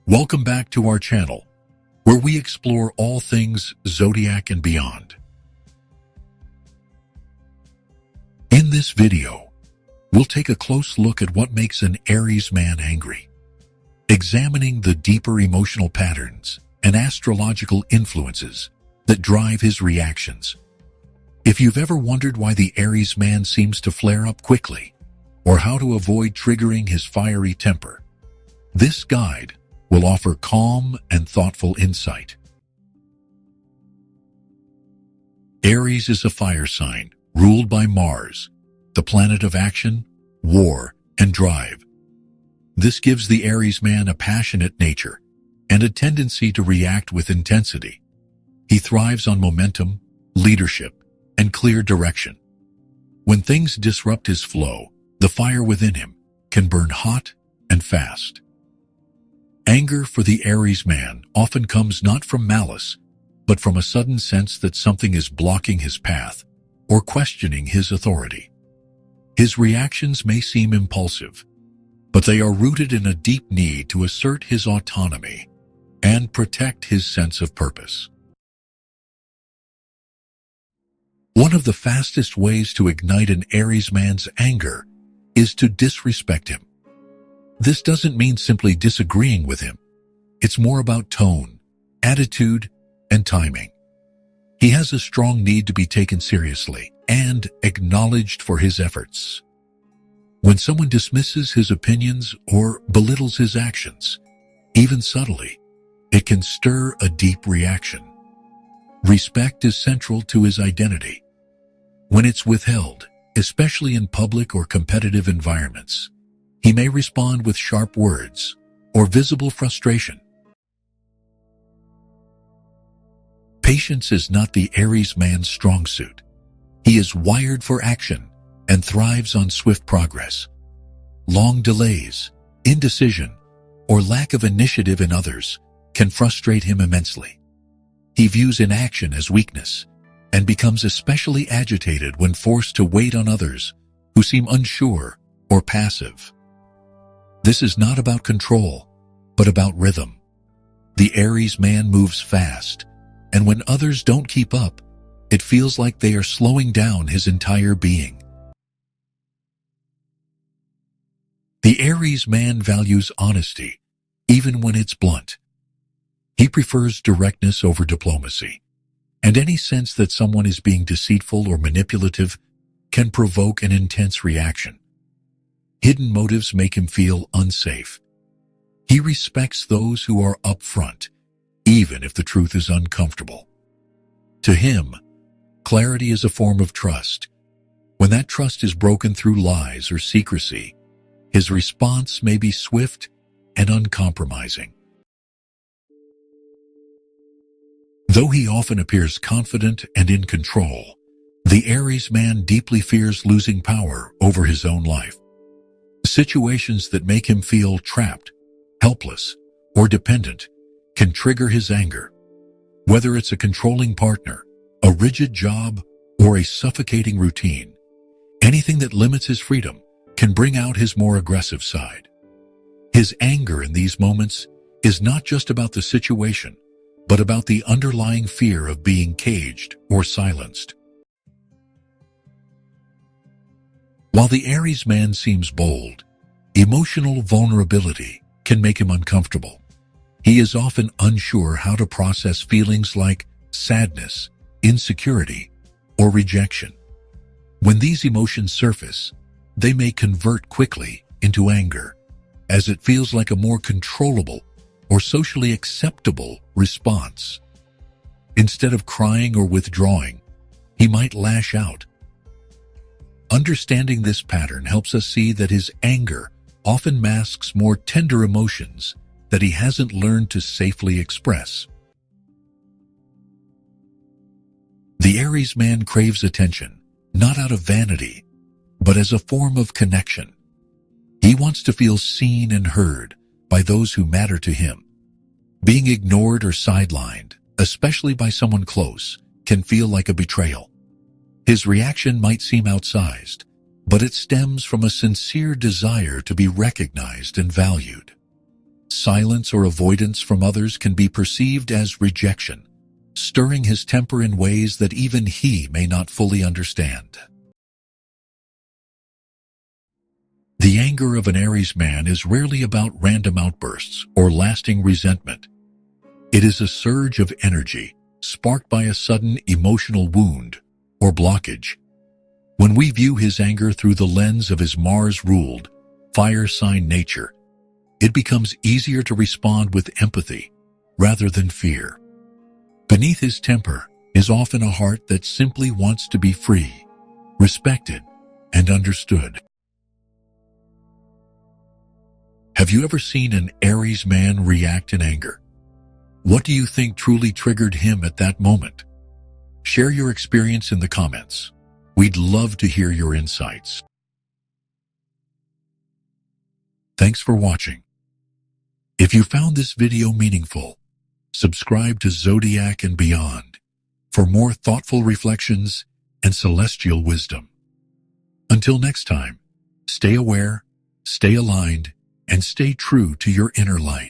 Welcome back to our channel, where we explore all things Zodiac and beyond. In this video, we'll take a close look at what makes an Aries man angry, examining the deeper emotional patterns and astrological influences that drive his reactions. If you've ever wondered why the Aries man seems to flare up quickly, or how to avoid triggering his fiery temper, this guide will offer calm and thoughtful insight. Aries is a fire sign ruled by Mars, the planet of action, war, and drive. This gives the Aries man a passionate nature and a tendency to react with intensity. He thrives on momentum, leadership, and clear direction. When things disrupt his flow, the fire within him can burn hot and fast. Anger for the Aries man often comes not from malice, but from a sudden sense that something is blocking his path or questioning his authority. His reactions may seem impulsive, but they are rooted in a deep need to assert his autonomy and protect his sense of purpose. One of the fastest ways to ignite an Aries man's anger is to disrespect him. This doesn't mean simply disagreeing with him. It's more about tone, attitude, and timing. He has a strong need to be taken seriously and acknowledged for his efforts. When someone dismisses his opinions or belittles his actions, even subtly, it can stir a deep reaction. Respect is central to his identity. When it's withheld, especially in public or competitive environments, he may respond with sharp words or visible frustration. Patience is not the Aries man's strong suit. He is wired for action and thrives on swift progress. Long delays, indecision, or lack of initiative in others can frustrate him immensely. He views inaction as weakness and becomes especially agitated when forced to wait on others who seem unsure or passive. This is not about control, but about rhythm. The Aries man moves fast, and when others don't keep up, it feels like they are slowing down his entire being. The Aries man values honesty, even when it's blunt. He prefers directness over diplomacy, and any sense that someone is being deceitful or manipulative can provoke an intense reaction. Hidden motives make him feel unsafe. He respects those who are upfront, even if the truth is uncomfortable. To him, clarity is a form of trust. When that trust is broken through lies or secrecy, his response may be swift and uncompromising. Though he often appears confident and in control, the Aries man deeply fears losing power over his own life. Situations that make him feel trapped, helpless, or dependent can trigger his anger. Whether it's a controlling partner, a rigid job, or a suffocating routine, anything that limits his freedom can bring out his more aggressive side. His anger in these moments is not just about the situation, but about the underlying fear of being caged or silenced. While the Aries man seems bold, emotional vulnerability can make him uncomfortable. He is often unsure how to process feelings like sadness, insecurity, or rejection. When these emotions surface, they may convert quickly into anger, as it feels like a more controllable or socially acceptable response. Instead of crying or withdrawing, he might lash out. Understanding this pattern helps us see that his anger often masks more tender emotions that he hasn't learned to safely express. The Aries man craves attention, not out of vanity, but as a form of connection. He wants to feel seen and heard by those who matter to him. Being ignored or sidelined, especially by someone close, can feel like a betrayal. His reaction might seem outsized, but it stems from a sincere desire to be recognized and valued. Silence or avoidance from others can be perceived as rejection, stirring his temper in ways that even he may not fully understand. The anger of an Aries man is rarely about random outbursts or lasting resentment. It is a surge of energy, sparked by a sudden emotional wound or blockage. When we view his anger through the lens of his Mars-ruled, fire sign nature, it becomes easier to respond with empathy rather than fear. Beneath his temper is often a heart that simply wants to be free, respected, and understood. Have you ever seen an Aries man react in anger? What do you think truly triggered him at that moment? Share your experience in the comments. We'd love to hear your insights. Thanks for watching. If you found this video meaningful, subscribe to Zodiac and Beyond for more thoughtful reflections and celestial wisdom. Until next time, stay aware, stay aligned, and stay true to your inner light.